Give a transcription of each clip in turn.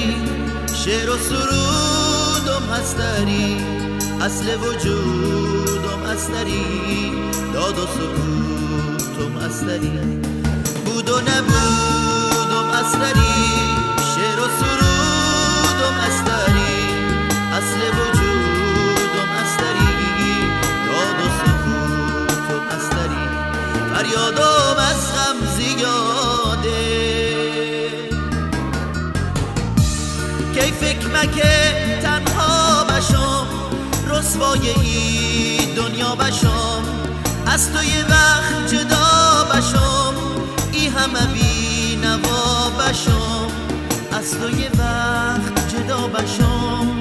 هستری، شعر و سرودم هستری، اصل وجودم هستری، داد و سکوتم هستری، بود و نبودم هستری، شعر و سرودم هستری، اصل وجودم هستری، داد و سکوتم هستری، فریادم از غم زیاده، کی فکر مکه تنها بشم، رسوای ای دنیا بشم، از تو یه وقت جدا بشم، ای همه بی نوا بشم، از تو یه وقت جدا بشم،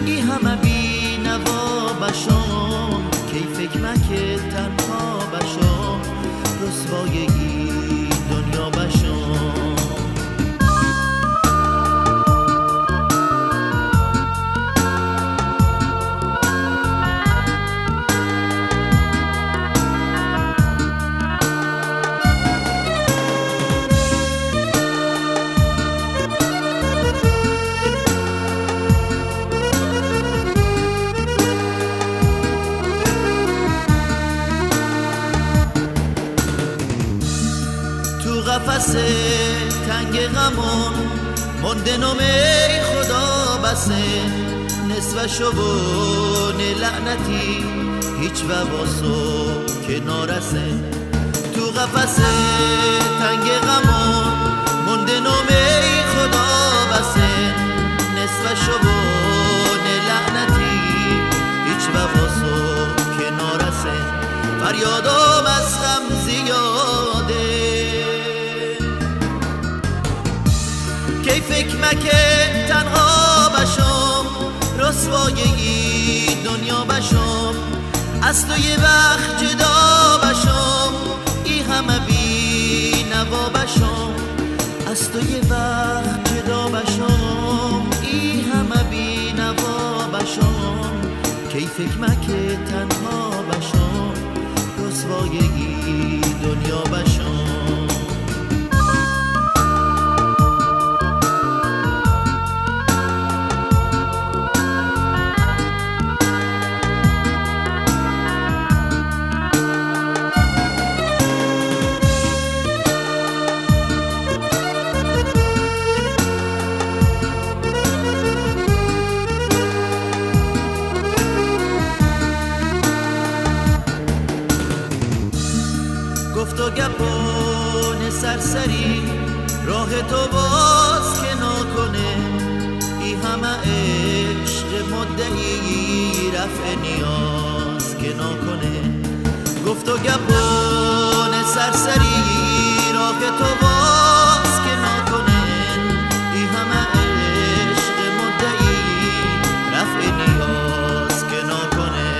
ای همه بی نوا بشم، کی فکر مکه تنها بشم، رسوای ای دنیا بشم. قفس تنگ غمون موندنم ای خدا بسه، نصفشو بون لعنتی هیچ وباسو که نارسه، تو قفس تنگ غمون موندنم ای خدا بسه، نصفشو بون لعنتی هیچ وباسو که نارسه، فریادم از غم زیاده، کی فکر مکه تنها بشم، رسوای ای دنیا بشم، از تو یه وقت جدا بشم، ای همه بی نوا بشم، از تو یه وقت جدا بشم، ای همه بی نوا بشم، کی فکر مکه تنها بشم، رسوای ای دنیا بشم. گفت و گپان سرسری راه تو باز که نکنه، ای همه عشق مدعی رفع نیاز که نکنه، گفت و گپان سرسری راه تو باز که نکنه، ای همه عشق مدعی رفع نیاز که نکنه،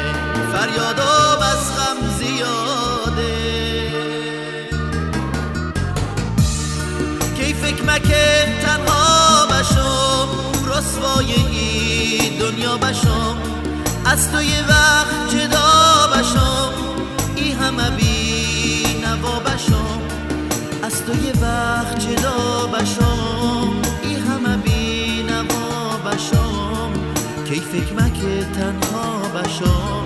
فریادم از غم زیاده، فکر مکه تنها بشم، رسوای ای دنیا بشم، از تو یه وقت جدا بشم، ای همه بی نوا بشم، از تو یه وقت جدا بشم، ای همه بی نوا بشم، کی فکر مکه تنها بشم،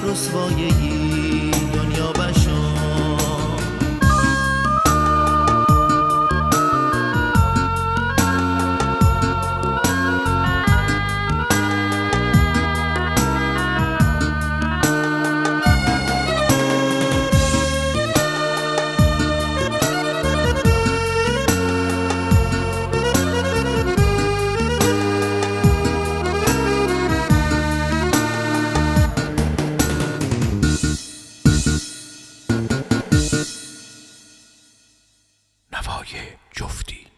رسوای ای دنیا بشم. نوای جفتی.